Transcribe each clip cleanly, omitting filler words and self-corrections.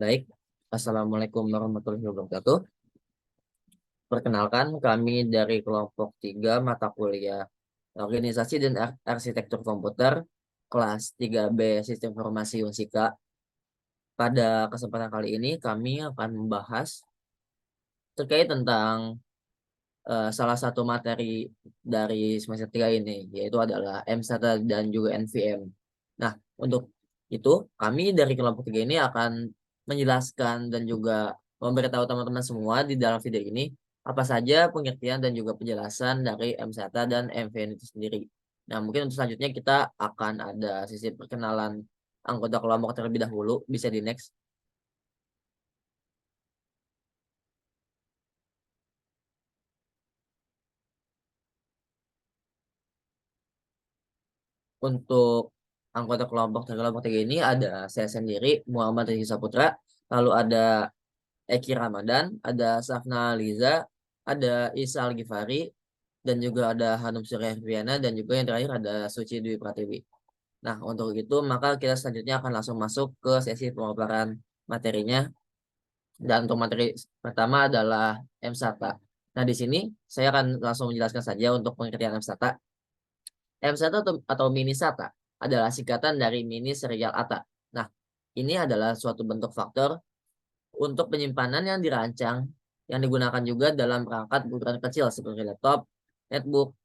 Baik, Assalamualaikum warahmatullahi wabarakatuh. Perkenalkan, kami dari kelompok 3 mata kuliah Organisasi dan Arsitektur Komputer, kelas 3B Sistem Informasi Unsika. Pada kesempatan kali ini, kami akan membahas terkait tentang salah satu materi dari semester 3 ini, yaitu adalah MSATA dan juga NVM. Nah, untuk itu, kami dari kelompok 3 ini akan menjelaskan dan juga memberitahu teman-teman semua di dalam video ini apa saja pengertian dan juga penjelasan dari MSATA dan MVN itu sendiri. Nah, mungkin untuk selanjutnya kita akan ada sisi perkenalan anggota kelompok terlebih dahulu. Bisa di next. Untuk anggota kelompok dari kelompok 3 ini ada saya sendiri, Muhammad Rizky Saputra, lalu ada Eki Ramadan, ada Safna Liza, ada Isa Al-Ghifari, dan juga ada Hanum Surya Hirviana, dan juga yang terakhir ada Suci Dwi Pratiwi. Nah, untuk itu maka kita selanjutnya akan langsung masuk ke sesi pemaparan materinya. Dan untuk materi pertama adalah MSATA. Nah, di sini saya akan langsung menjelaskan saja untuk pengertian MSATA. MSATA atau mini SATA adalah singkatan dari mini serial ATA. Nah, ini adalah suatu bentuk faktor untuk penyimpanan yang dirancang yang digunakan juga dalam perangkat berukuran kecil seperti laptop, netbook,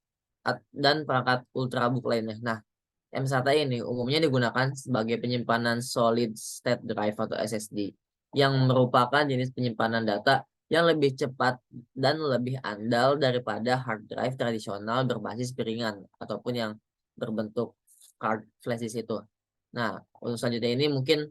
dan perangkat ultrabook lainnya. Nah, MSATA ini umumnya digunakan sebagai penyimpanan solid state drive atau SSD yang merupakan jenis penyimpanan data yang lebih cepat dan lebih andal daripada hard drive tradisional berbasis piringan ataupun yang berbentuk card flash disk itu. Nah, untuk selanjutnya ini mungkin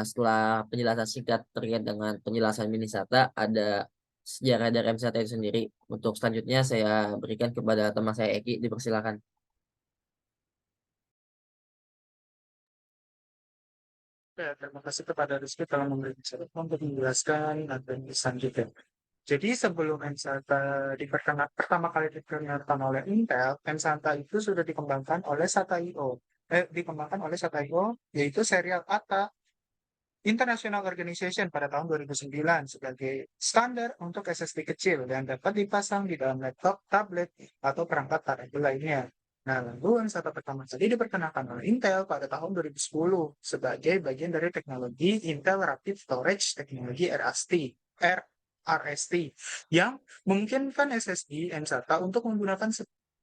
setelah penjelasan singkat terkait dengan penjelasan mini SATA, ada sejarah dari MSATA itu sendiri. Untuk selanjutnya saya berikan kepada teman saya Eki, dipersilakan. Ya, terima kasih kepada Rizky telah memberi kesempatan untuk menjelaskan dan selanjutnya. Jadi sebelum MSATA pertama kali diperkenalkan oleh Intel, MSATA itu sudah dikembangkan oleh SATA.io. Dikembangkan oleh SATA.io yaitu serial ATA International Organization pada tahun 2009 sebagai standar untuk SSD kecil yang dapat dipasang di dalam laptop, tablet, atau perangkat target lainnya. Nah, lalu SATA pertama kali diperkenalkan oleh Intel pada tahun 2010 sebagai bagian dari teknologi Intel Rapid Storage Technology RST yang memungkinkan SSD M-SATA untuk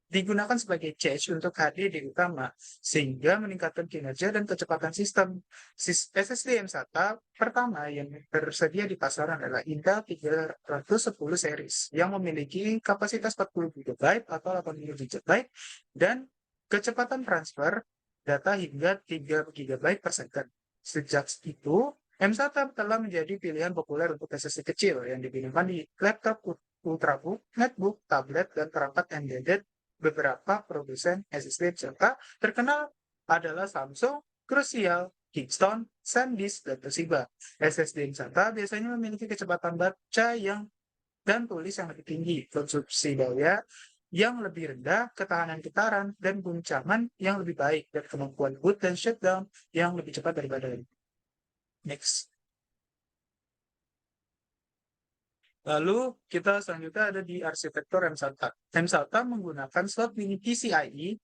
digunakan sebagai cache untuk HDD utama sehingga meningkatkan kinerja dan kecepatan sistem. SSD M-SATA pertama yang tersedia di pasaran adalah Intel 310 series yang memiliki kapasitas 40 GB atau 80 GB dan kecepatan transfer data hingga 3 GB per second. Sejak itu, M-SATA telah menjadi pilihan populer untuk SSD kecil yang digunakan di laptop, ultrabook, netbook, tablet, dan perangkat embedded. Beberapa produsen SSD M-SATA terkenal adalah Samsung, Crucial, Kingston, SanDisk, dan Toshiba. SSD M-SATA biasanya memiliki kecepatan baca dan tulis yang lebih tinggi, konsumsi daya yang lebih rendah, ketahanan getaran, dan guncangan yang lebih baik, dan kemampuan boot dan shutdown yang lebih cepat daripada ini. Next. Lalu kita selanjutnya ada di arsitektur M-SATA. M-SATA menggunakan slot mini PCIe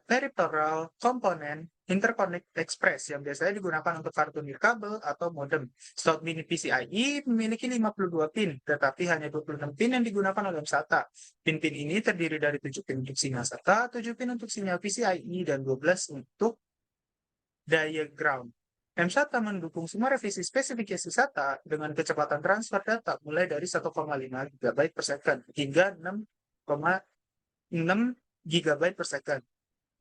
Peripheral Component Interconnect Express yang biasanya digunakan untuk kartu nirkabel atau modem. Slot mini PCIe memiliki 52 pin, tetapi hanya 26 pin yang digunakan oleh SATA. Pin-pin ini terdiri dari 7 pin untuk sinyal SATA, 7 pin untuk sinyal PCIe, dan 12 untuk diagram. M-SATA mendukung semua revisi spesifikasi SATA dengan kecepatan transfer data mulai dari 1,5 GB per second hingga 6,6 GB per second.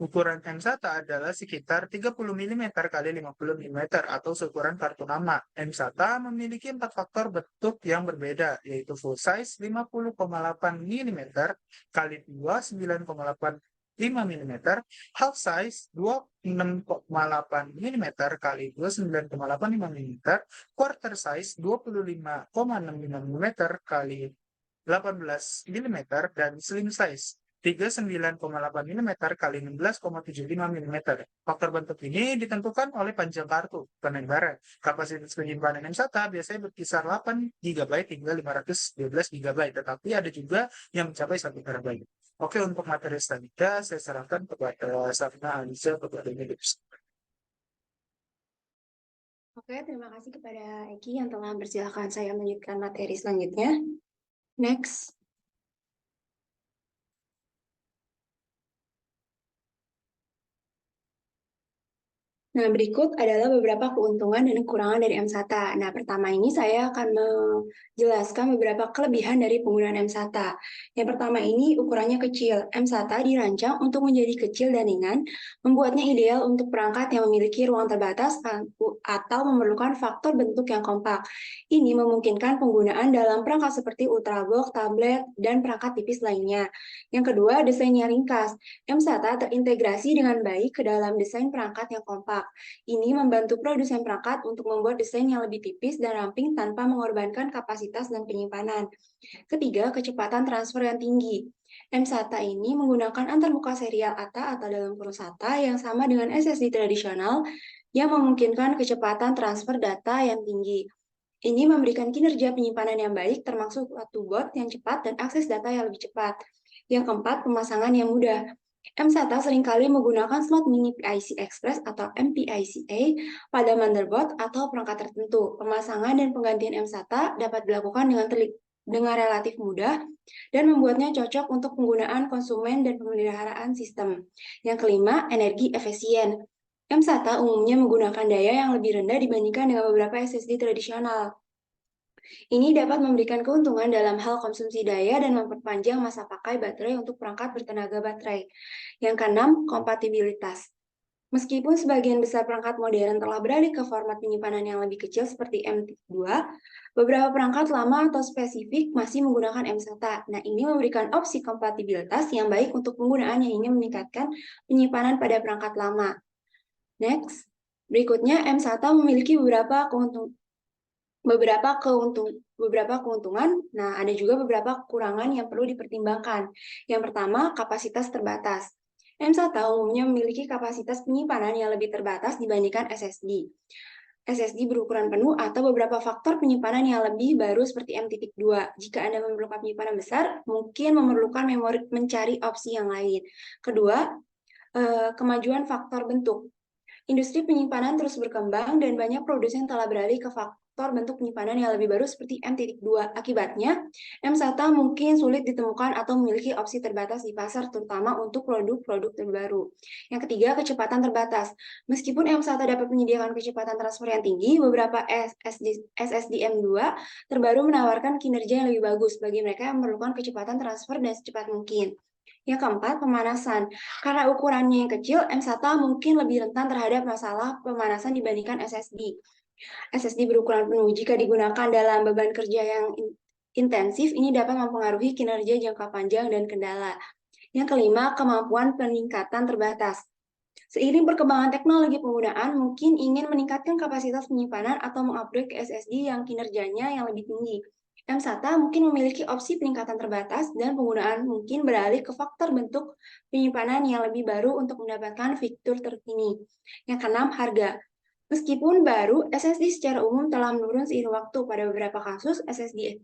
Ukuran M-SATA adalah sekitar 30 mm kali 50 mm atau seukuran kartu nama. M-SATA memiliki 4 faktor bentuk yang berbeda, yaitu full size 50,8 mm kali 2 9,85 mm, half size 26,8 mm kali 29,85 mm, quarter size 25,65 mm kali 18 mm, dan slim size 39,8 mm kali 16,75 mm. Faktor bentuk ini ditentukan oleh panjang kartu, bukan lebarnya. Kapasitas penyimpanan M-SATA biasanya berkisar 8 GB hingga 512 GB, tetapi ada juga yang mencapai 1 TB. Oke, untuk materi selanjutnya saya serahkan kepada Safna Anissa kepada Medis. Oke, terima kasih kepada Eki yang telah mempersilahkan saya melanjutkan materi selanjutnya. Next. Nah, berikut adalah beberapa keuntungan dan kekurangan dari M-SATA. Nah, pertama ini saya akan menjelaskan beberapa kelebihan dari penggunaan M-SATA. Yang pertama ini ukurannya kecil. M-SATA dirancang untuk menjadi kecil dan ringan, membuatnya ideal untuk perangkat yang memiliki ruang terbatas atau memerlukan faktor bentuk yang kompak. Ini memungkinkan penggunaan dalam perangkat seperti ultrabook, tablet, dan perangkat tipis lainnya. Yang kedua, desainnya ringkas. M-SATA terintegrasi dengan baik ke dalam desain perangkat yang kompak. Ini membantu produsen perangkat untuk membuat desain yang lebih tipis dan ramping tanpa mengorbankan kapasitas dan penyimpanan. Ketiga, kecepatan transfer yang tinggi. M-SATA ini menggunakan antarmuka serial ATA atau dalam kurung SATA yang sama dengan SSD tradisional yang memungkinkan kecepatan transfer data yang tinggi. Ini memberikan kinerja penyimpanan yang baik termasuk waktu boot yang cepat dan akses data yang lebih cepat. Yang keempat, pemasangan yang mudah. M-SATA seringkali menggunakan slot mini PIC Express atau MPICA pada motherboard atau perangkat tertentu. Pemasangan dan penggantian M-SATA dapat dilakukan dengan relatif mudah dan membuatnya cocok untuk penggunaan konsumen dan pemeliharaan sistem. Yang kelima, energi efisien. M-SATA umumnya menggunakan daya yang lebih rendah dibandingkan dengan beberapa SSD tradisional. Ini dapat memberikan keuntungan dalam hal konsumsi daya dan memperpanjang masa pakai baterai untuk perangkat bertenaga baterai. Yang keenam, kompatibilitas. Meskipun sebagian besar perangkat modern telah beralih ke format penyimpanan yang lebih kecil seperti M.2, beberapa perangkat lama atau spesifik masih menggunakan M-SATA. Nah, ini memberikan opsi kompatibilitas yang baik untuk penggunaan yang ingin meningkatkan penyimpanan pada perangkat lama. Next, berikutnya M-SATA memiliki beberapa keuntungan. Nah, ada juga beberapa kekurangan yang perlu dipertimbangkan. Yang pertama, kapasitas terbatas. M-SATA umumnya memiliki kapasitas penyimpanan yang lebih terbatas dibandingkan SSD. SSD berukuran penuh atau beberapa faktor penyimpanan yang lebih baru seperti M.2. Jika Anda memerlukan penyimpanan besar, mungkin memerlukan memori mencari opsi yang lain. Kedua, kemajuan faktor bentuk. Industri penyimpanan terus berkembang dan banyak produsen telah beralih ke faktor bentuk penyimpanan yang lebih baru seperti M.2. Akibatnya, M-SATA mungkin sulit ditemukan atau memiliki opsi terbatas di pasar, terutama untuk produk-produk terbaru. Yang ketiga, kecepatan terbatas. Meskipun M-SATA dapat menyediakan kecepatan transfer yang tinggi, beberapa SSD M.2 terbaru menawarkan kinerja yang lebih bagus bagi mereka yang memerlukan kecepatan transfer dan secepat mungkin. Yang keempat, pemanasan. Karena ukurannya yang kecil, M-SATA mungkin lebih rentan terhadap masalah pemanasan dibandingkan SSD. SSD berukuran penuh jika digunakan dalam beban kerja yang intensif, ini dapat mempengaruhi kinerja jangka panjang dan kendala. Yang kelima, kemampuan peningkatan terbatas. Seiring perkembangan teknologi penggunaan, mungkin ingin meningkatkan kapasitas penyimpanan atau mengupgrade ke SSD yang kinerjanya yang lebih tinggi. M-SATA mungkin memiliki opsi peningkatan terbatas dan penggunaan mungkin beralih ke faktor bentuk penyimpanan yang lebih baru untuk mendapatkan fitur terkini. Yang keenam, harga. Meskipun baru, SSD secara umum telah menurun seiring waktu. Pada beberapa kasus, SSD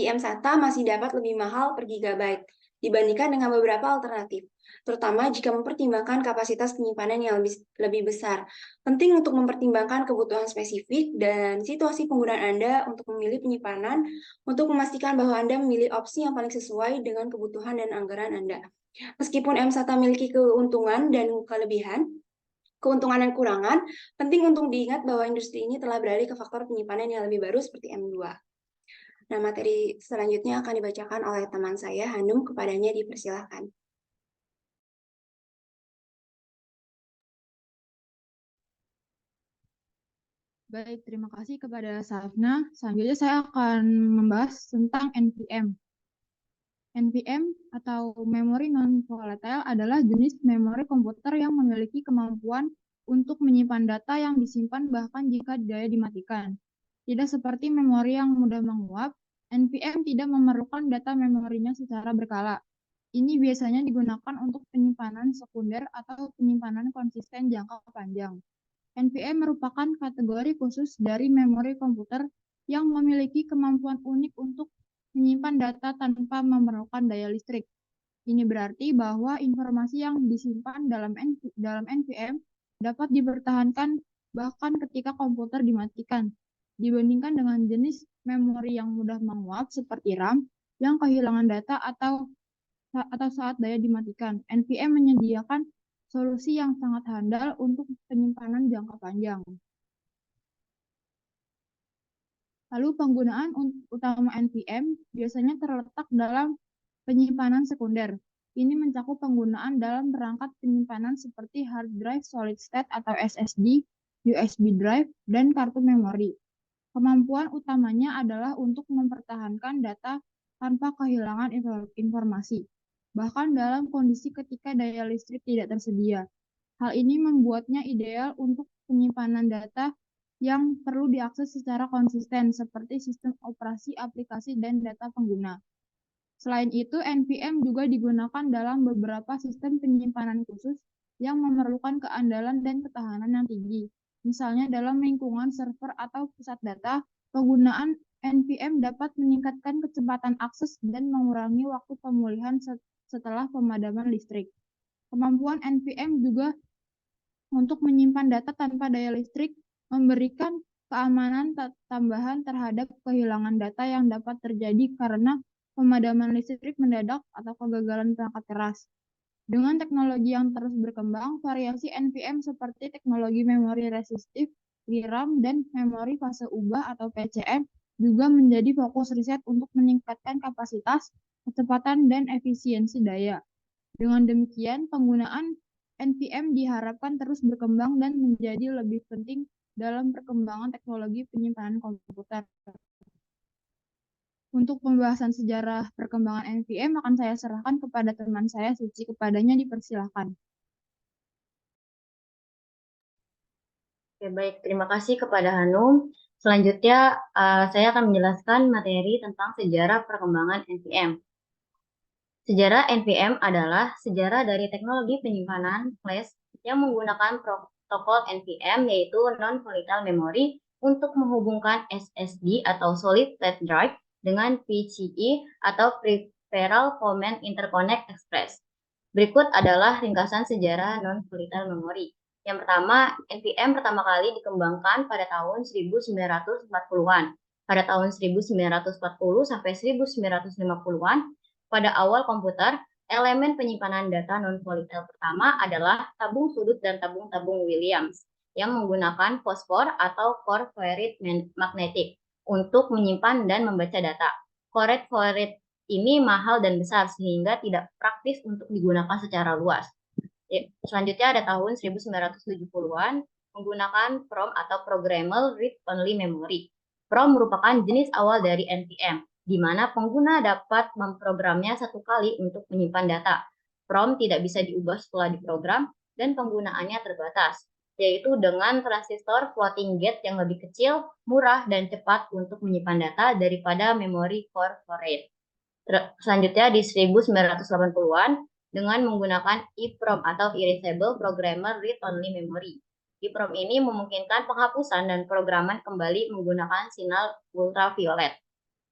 M-SATA masih dapat lebih mahal per gigabyte dibandingkan dengan beberapa alternatif, terutama jika mempertimbangkan kapasitas penyimpanan yang lebih besar. Penting untuk mempertimbangkan kebutuhan spesifik dan situasi penggunaan Anda untuk memilih penyimpanan untuk memastikan bahwa Anda memilih opsi yang paling sesuai dengan kebutuhan dan anggaran Anda. Meskipun M-SATA memiliki keuntungan dan keuntungan dan kekurangan, penting untuk diingat bahwa industri ini telah beralih ke faktor penyimpanan yang lebih baru seperti M.2. Nah, materi selanjutnya akan dibacakan oleh teman saya, Hanum, kepadanya dipersilahkan. Baik, terima kasih kepada Safna. Selanjutnya saya akan membahas tentang NVM. NVM atau Memory Non-Volatile adalah jenis memori komputer yang memiliki kemampuan untuk menyimpan data yang disimpan bahkan jika daya dimatikan. Tidak seperti memori yang mudah menguap, NVM tidak memerlukan data memorinya secara berkala. Ini biasanya digunakan untuk penyimpanan sekunder atau penyimpanan konsisten jangka panjang. NVMe merupakan kategori khusus dari memori komputer yang memiliki kemampuan unik untuk menyimpan data tanpa memerlukan daya listrik. Ini berarti bahwa informasi yang disimpan dalam NVMe dapat dipertahankan bahkan ketika komputer dimatikan, dibandingkan dengan jenis memori yang mudah menguap seperti RAM yang kehilangan data atau saat daya dimatikan. NVMe menyediakan solusi yang sangat handal untuk penyimpanan jangka panjang. Lalu penggunaan utama NVMe biasanya terletak dalam penyimpanan sekunder. Ini mencakup penggunaan dalam perangkat penyimpanan seperti hard drive solid state atau SSD, USB drive, dan kartu memori. Kemampuan utamanya adalah untuk mempertahankan data tanpa kehilangan informasi, bahkan dalam kondisi ketika daya listrik tidak tersedia. Hal ini membuatnya ideal untuk penyimpanan data yang perlu diakses secara konsisten, seperti sistem operasi aplikasi dan data pengguna. Selain itu, NVMe juga digunakan dalam beberapa sistem penyimpanan khusus yang memerlukan keandalan dan ketahanan yang tinggi. Misalnya dalam lingkungan server atau pusat data, penggunaan NVMe dapat meningkatkan kecepatan akses dan mengurangi waktu pemulihan setelah pemadaman listrik. Kemampuan NVMe juga untuk menyimpan data tanpa daya listrik memberikan keamanan tambahan terhadap kehilangan data yang dapat terjadi karena pemadaman listrik mendadak atau kegagalan perangkat keras. Dengan teknologi yang terus berkembang, variasi NVMe seperti teknologi memori resistif, DRAM, dan memori fase ubah atau PCM juga menjadi fokus riset untuk meningkatkan kapasitas, kecepatan, dan efisiensi daya. Dengan demikian, penggunaan NVMe diharapkan terus berkembang dan menjadi lebih penting dalam perkembangan teknologi penyimpanan komputer. Untuk pembahasan sejarah perkembangan NVMe akan saya serahkan kepada teman saya, Suci. Kepadanya dipersilakan. Oke, baik. Terima kasih kepada Hanum. Selanjutnya, saya akan menjelaskan materi tentang sejarah perkembangan NVMe. Sejarah NVMe adalah sejarah dari teknologi penyimpanan flash yang menggunakan protokol NVMe, yaitu non-volatile memory, untuk menghubungkan SSD atau solid state drive dengan PCIe atau Peripheral Command Interconnect Express. Berikut adalah ringkasan sejarah non-volatile memory. Yang pertama, NVMe pertama kali dikembangkan pada tahun 1940-an. Pada tahun 1940 sampai 1950-an, pada awal komputer, elemen penyimpanan data non-volatile pertama adalah tabung sudut dan tabung-tabung Williams yang menggunakan fosfor atau core ferrite magnetic untuk menyimpan dan membaca data. Core ferrite ini mahal dan besar sehingga tidak praktis untuk digunakan secara luas. Selanjutnya ada tahun 1970-an menggunakan PROM atau Programmable Read Only Memory. PROM merupakan jenis awal dari NVMe, di mana pengguna dapat memprogramnya satu kali untuk menyimpan data. PROM tidak bisa diubah setelah diprogram dan penggunaannya terbatas, yaitu dengan transistor floating gate yang lebih kecil, murah, dan cepat untuk menyimpan data daripada memori core ferrite. Selanjutnya di 1980-an dengan menggunakan EEPROM atau Erasable Programmable Read Only Memory. EEPROM ini memungkinkan penghapusan dan pemrograman kembali menggunakan sinyal ultraviolet,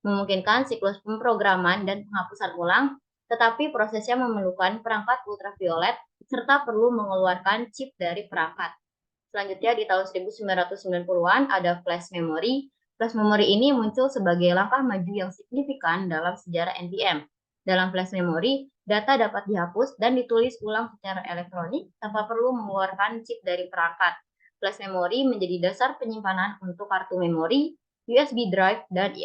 memungkinkan siklus pemrograman dan penghapusan ulang, tetapi prosesnya memerlukan perangkat ultraviolet serta perlu mengeluarkan chip dari perangkat. Selanjutnya di tahun 1990-an ada flash memory. Flash memory ini muncul sebagai langkah maju yang signifikan dalam sejarah NVMe. Dalam flash memory, data dapat dihapus dan ditulis ulang secara elektronik tanpa perlu mengeluarkan chip dari perangkat. Flash memory menjadi dasar penyimpanan untuk kartu memori, USB drive, dan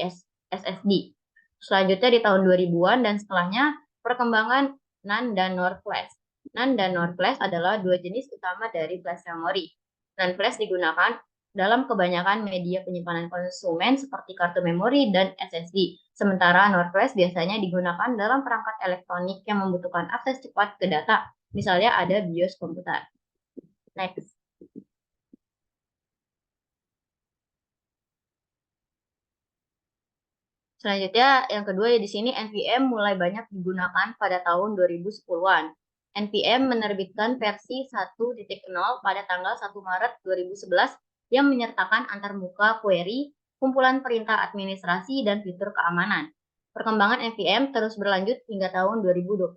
SSD. Selanjutnya di tahun 2000-an dan setelahnya, perkembangan NAND dan NOR flash. NAND dan NOR flash adalah dua jenis utama dari flash memory. NAND flash digunakan dalam kebanyakan media penyimpanan konsumen seperti kartu memori dan SSD. Sementara NOR flash biasanya digunakan dalam perangkat elektronik yang membutuhkan akses cepat ke data. Misalnya ada BIOS komputer. Next. Selanjutnya, yang kedua ya di sini NPM mulai banyak digunakan pada tahun 2010-an. NPM menerbitkan versi 1.0 pada tanggal 1 Maret 2011 yang menyertakan antarmuka query, kumpulan perintah administrasi, dan fitur keamanan. Perkembangan NPM terus berlanjut hingga tahun 2021.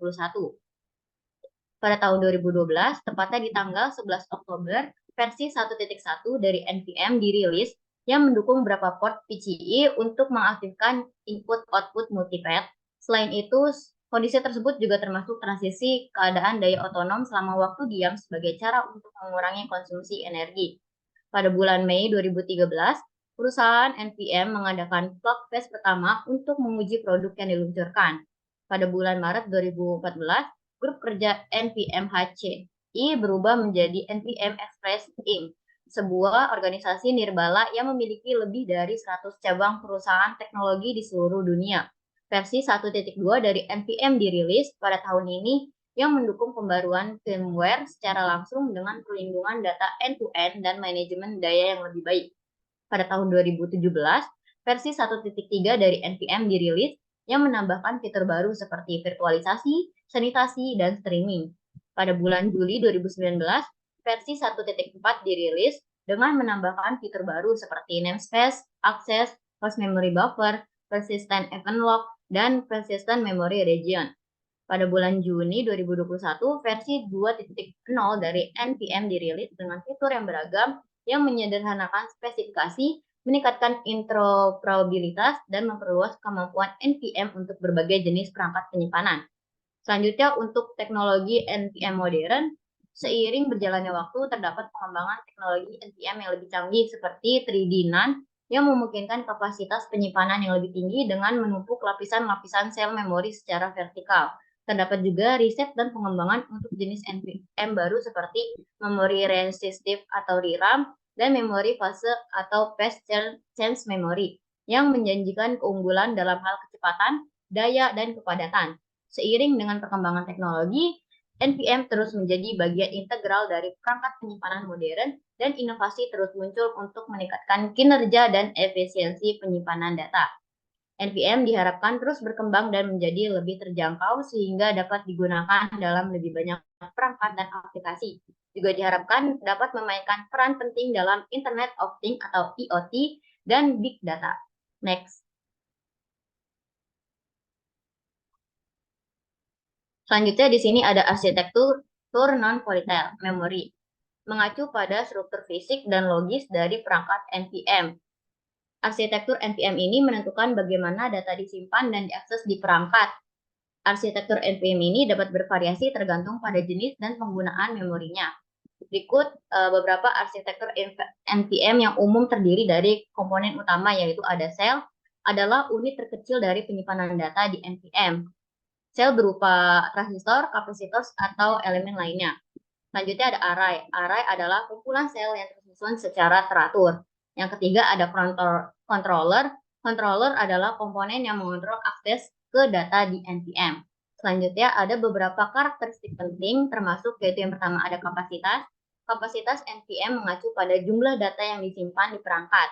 Pada tahun 2012, tepatnya di tanggal 11 Oktober, versi 1.1 dari NPM dirilis yang mendukung beberapa port PCIe untuk mengaktifkan input-output multithread. Selain itu, kondisi tersebut juga termasuk transisi keadaan daya otonom selama waktu diam sebagai cara untuk mengurangi konsumsi energi. Pada bulan Mei 2013, perusahaan NPM mengadakan plug phase pertama untuk menguji produk yang diluncurkan. Pada bulan Maret 2014, grup kerja NPM HCI berubah menjadi NPM Express Inc., sebuah organisasi nirbala yang memiliki lebih dari 100 cabang perusahaan teknologi di seluruh dunia. Versi 1.2 dari NPM dirilis pada tahun ini yang mendukung pembaruan firmware secara langsung dengan perlindungan data end-to-end dan manajemen daya yang lebih baik. Pada tahun 2017, versi 1.3 dari NPM dirilis yang menambahkan fitur baru seperti virtualisasi, sanitasi, dan streaming. Pada bulan Juli 2019, versi 1.4 dirilis dengan menambahkan fitur baru seperti namespace, access, host memory buffer, persistent event lock, dan persistent memory region. Pada bulan Juni 2021, versi 2.0 dari NPM dirilis dengan fitur yang beragam yang menyederhanakan spesifikasi, meningkatkan interoperabilitas, dan memperluas kemampuan NPM untuk berbagai jenis perangkat penyimpanan. Selanjutnya, untuk teknologi NPM modern, seiring berjalannya waktu, terdapat pengembangan teknologi NPM yang lebih canggih seperti 3D NAND yang memungkinkan kapasitas penyimpanan yang lebih tinggi dengan menumpuk lapisan-lapisan sel memori secara vertikal. Terdapat juga riset dan pengembangan untuk jenis NPM baru seperti memori resistive atau ReRAM dan memori fase atau fast change memory yang menjanjikan keunggulan dalam hal kecepatan, daya, dan kepadatan. Seiring dengan perkembangan teknologi, NPM terus menjadi bagian integral dari perangkat penyimpanan modern dan inovasi terus muncul untuk meningkatkan kinerja dan efisiensi penyimpanan data. NPM diharapkan terus berkembang dan menjadi lebih terjangkau sehingga dapat digunakan dalam lebih banyak perangkat dan aplikasi. Juga diharapkan dapat memainkan peran penting dalam Internet of Things atau IoT dan Big Data. Next. Selanjutnya di sini ada arsitektur non-volatile memory, mengacu pada struktur fisik dan logis dari perangkat NPM. Arsitektur NPM ini menentukan bagaimana data disimpan dan diakses di perangkat. Arsitektur NPM ini dapat bervariasi tergantung pada jenis dan penggunaan memorinya. Berikut beberapa arsitektur NPM yang umum terdiri dari komponen utama yaitu ada sel, adalah unit terkecil dari penyimpanan data di NPM. Sel berupa transistor, kapasitor, atau elemen lainnya. Selanjutnya ada array. Array adalah kumpulan sel yang tersusun secara teratur. Yang ketiga ada controller. Controller adalah komponen yang mengontrol akses ke data di NPM. Selanjutnya ada beberapa karakteristik penting termasuk yaitu yang pertama ada kapasitas. Kapasitas NPM mengacu pada jumlah data yang disimpan di perangkat.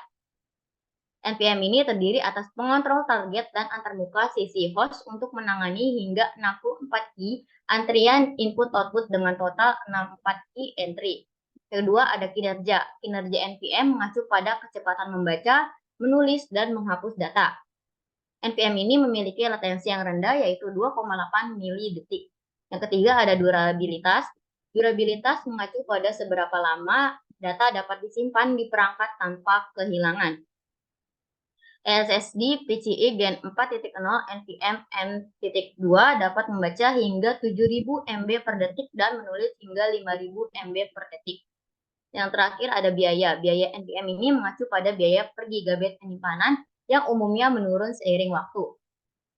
NPM ini terdiri atas pengontrol target dan antarmuka sisi host untuk menangani hingga 64 key antrian input-output dengan total 64 key entry. Kedua ada kinerja. Kinerja NPM mengacu pada kecepatan membaca, menulis, dan menghapus data. NPM ini memiliki latensi yang rendah yaitu 2,8 milidetik. Yang ketiga ada durabilitas. Durabilitas mengacu pada seberapa lama data dapat disimpan di perangkat tanpa kehilangan. SSD PCIe Gen 4.0 NPM M.2 dapat membaca hingga 7.000 MB per detik dan menulis hingga 5.000 MB per detik. Yang terakhir ada biaya. Biaya NPM ini mengacu pada biaya per gigabit penyimpanan yang umumnya menurun seiring waktu.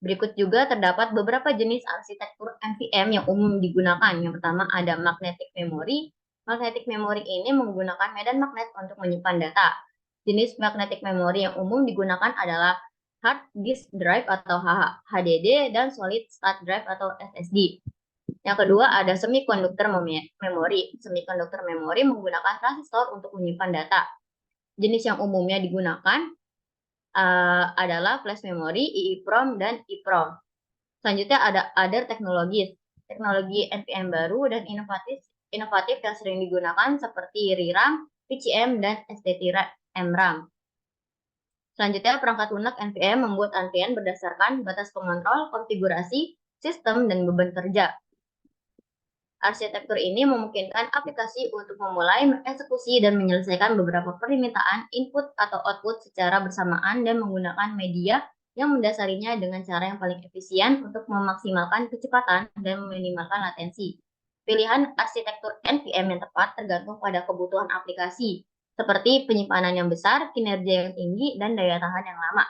Berikut juga terdapat beberapa jenis arsitektur NPM yang umum digunakan. Yang pertama ada magnetic memory. Magnetic memory ini menggunakan medan magnet untuk menyimpan data. Jenis magnetic memory yang umum digunakan adalah hard disk drive atau HDD dan solid state drive atau SSD. Yang kedua ada semiconductor memory. Semiconductor memory menggunakan transistor untuk menyimpan data. Jenis yang umumnya digunakan adalah flash memory, EEPROM, dan EEPROM. Selanjutnya ada other technologies. Teknologi NVM baru dan inovatif yang sering digunakan seperti ReRAM, PCM, dan STT-MRAM. Selanjutnya, perangkat lunak NVM membuat antrian berdasarkan batas pengontrol, konfigurasi, sistem, dan beban kerja. Arsitektur ini memungkinkan aplikasi untuk memulai, mengeksekusi, dan menyelesaikan beberapa permintaan input atau output secara bersamaan dan menggunakan media yang mendasarinya dengan cara yang paling efisien untuk memaksimalkan kecepatan dan meminimalkan latensi. Pilihan arsitektur NVM yang tepat tergantung pada kebutuhan aplikasi, seperti penyimpanan yang besar, kinerja yang tinggi, dan daya tahan yang lama.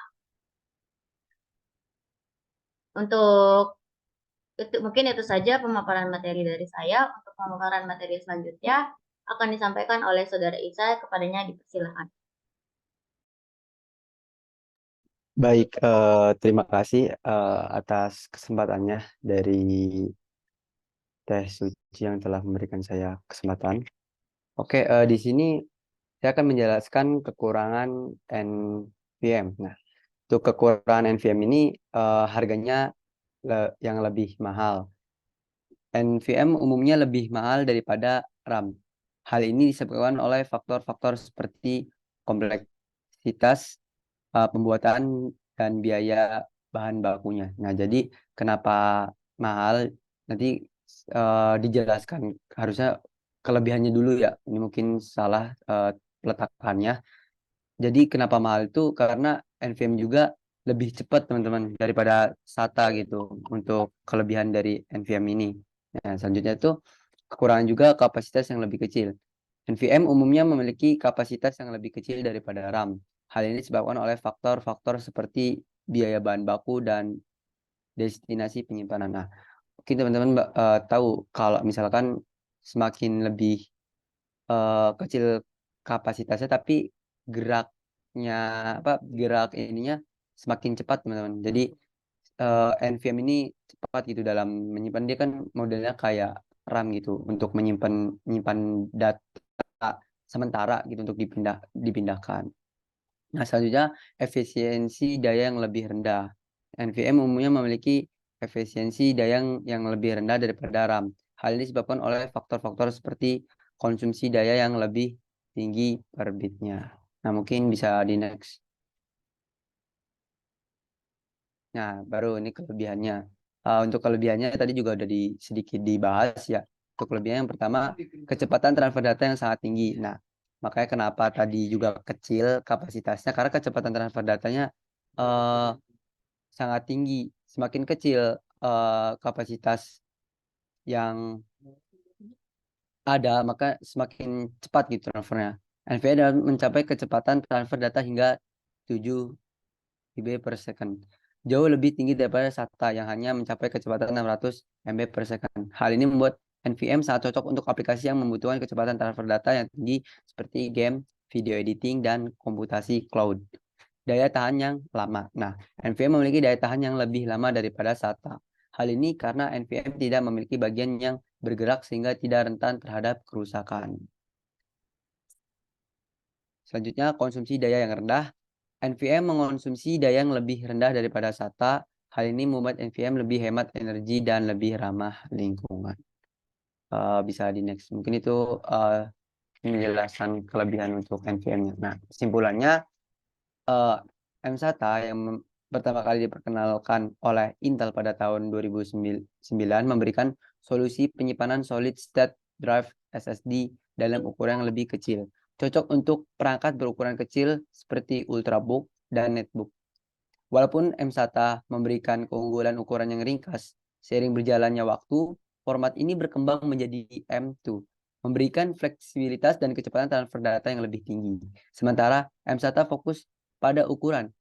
Mungkin itu saja pemaparan materi dari saya. Untuk pemaparan materi selanjutnya akan disampaikan oleh Saudara Isa, kepadanya dipersilakan. Baik, terima kasih atas kesempatannya dari Teh Suci yang telah memberikan saya kesempatan. Oke, di sini saya akan menjelaskan kekurangan NVM. Nah, untuk kekurangan NVM ini harganya yang lebih mahal. NVM umumnya lebih mahal daripada RAM. Hal ini disebabkan oleh faktor-faktor seperti kompleksitas pembuatan dan biaya bahan bakunya. Nah, jadi kenapa mahal? Nanti dijelaskan. Harusnya kelebihannya dulu ya. Ini mungkin salah peletakannya. Jadi kenapa mahal itu karena NVM juga lebih cepat teman-teman daripada SATA gitu untuk kelebihan dari NVM ini. Nah, selanjutnya itu kekurangan juga kapasitas yang lebih kecil. NVM umumnya memiliki kapasitas yang lebih kecil daripada RAM. Hal ini disebabkan oleh faktor-faktor seperti biaya bahan baku dan destinasi penyimpanan. Nah, mungkin teman-teman tahu kalau misalkan semakin lebih kecil kapasitasnya tapi gerak ininya semakin cepat teman-teman. Jadi NVM ini cepat gitu dalam menyimpan. Dia kan modelnya kayak RAM gitu untuk menyimpan data sementara gitu untuk dipindahkan. Nah, selanjutnya efisiensi daya yang lebih rendah. NVM umumnya memiliki efisiensi daya yang lebih rendah daripada RAM. Hal ini disebabkan oleh faktor-faktor seperti konsumsi daya yang lebih tinggi per bitnya. Nah, mungkin bisa di next. Nah, baru ini kelebihannya. Untuk kelebihannya tadi juga udah sedikit dibahas ya. Untuk kelebihan yang pertama, kecepatan transfer data yang sangat tinggi. Nah, makanya kenapa tadi juga kecil kapasitasnya, karena kecepatan transfer datanya sangat tinggi. Semakin kecil kapasitas yang ada, maka semakin cepat gitu transfernya. NVMe dapat mencapai kecepatan transfer data hingga 7 GB per second. Jauh lebih tinggi daripada SATA yang hanya mencapai kecepatan 600 MB per second. Hal ini membuat NVM sangat cocok untuk aplikasi yang membutuhkan kecepatan transfer data yang tinggi seperti game, video editing, dan komputasi cloud. Daya tahan yang lama. Nah, NVM memiliki daya tahan yang lebih lama daripada SATA. Hal ini karena NVM tidak memiliki bagian yang bergerak sehingga tidak rentan terhadap kerusakan. Selanjutnya, konsumsi daya yang rendah. NVM mengonsumsi daya yang lebih rendah daripada SATA. Hal ini membuat NVM lebih hemat energi dan lebih ramah lingkungan. Bisa di next. Mungkin itu penjelasan kelebihan untuk NVM-nya. Nah, kesimpulannya, mSATA yang pertama kali diperkenalkan oleh Intel pada tahun 2009 memberikan solusi penyimpanan solid state drive SSD dalam ukuran yang lebih kecil. Cocok untuk perangkat berukuran kecil seperti ultrabook dan netbook. Walaupun mSATA memberikan keunggulan ukuran yang ringkas, seiring berjalannya waktu, format ini berkembang menjadi M2, memberikan fleksibilitas dan kecepatan transfer data yang lebih tinggi. Sementara mSATA fokus pada ukuran.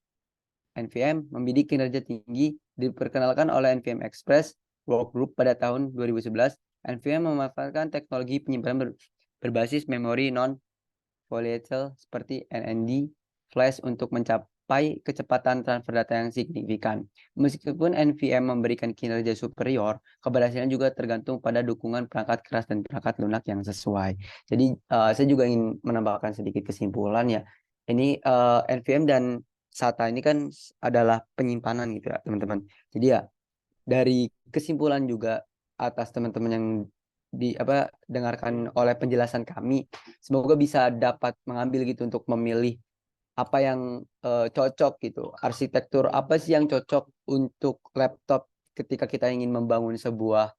NVM membidik kinerja tinggi, diperkenalkan oleh NVM Express Workgroup pada tahun 2011. NVM memanfaatkan teknologi penyimpanan berbasis memori non-volatile seperti NAND flash untuk mencapai kecepatan transfer data yang signifikan. Meskipun NVM memberikan kinerja superior, keberhasilan juga tergantung pada dukungan perangkat keras dan perangkat lunak yang sesuai. Jadi saya juga ingin menambahkan sedikit kesimpulan ya. Ini NVM dan SATA ini kan adalah penyimpanan gitu ya teman-teman. Jadi ya dari kesimpulan juga atas teman-teman yang dengarkan oleh penjelasan kami, semoga bisa dapat mengambil gitu untuk memilih apa yang cocok gitu. Arsitektur apa sih yang cocok untuk laptop ketika kita ingin membangun sebuah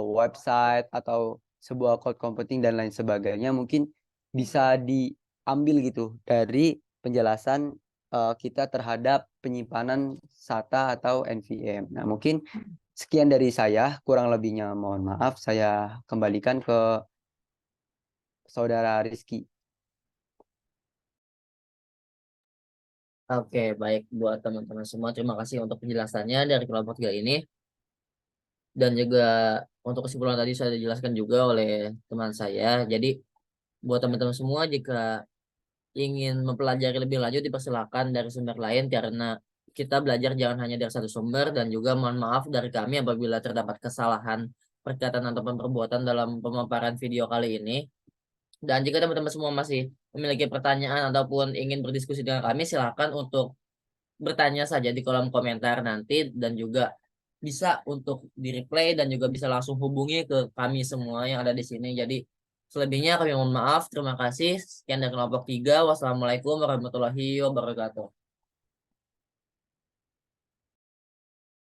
website atau sebuah cloud computing dan lain sebagainya, mungkin bisa diambil gitu dari penjelasan kita terhadap penyimpanan SATA atau NVMe. Nah, mungkin sekian dari saya, kurang lebihnya mohon maaf. Saya kembalikan ke saudara Rizky. Oke, baik buat teman-teman semua. Terima kasih untuk penjelasannya dari kelompok 3 ini. Dan juga untuk kesimpulan tadi sudah dijelaskan juga oleh teman saya. Jadi buat teman-teman semua, jika ingin mempelajari lebih lanjut dipersilakan dari sumber lain, karena kita belajar jangan hanya dari satu sumber. Dan juga mohon maaf dari kami apabila terdapat kesalahan perkataan ataupun perbuatan dalam pemaparan video kali ini. Dan jika teman-teman semua masih memiliki pertanyaan ataupun ingin berdiskusi dengan kami, silakan untuk bertanya saja di kolom komentar nanti, dan juga bisa untuk di-replay dan juga bisa langsung hubungi ke kami semua yang ada di sini. Jadi selebihnya kami mohon maaf. Terima kasih. Sekian dari kelompok 3. Wassalamualaikum warahmatullahi wabarakatuh.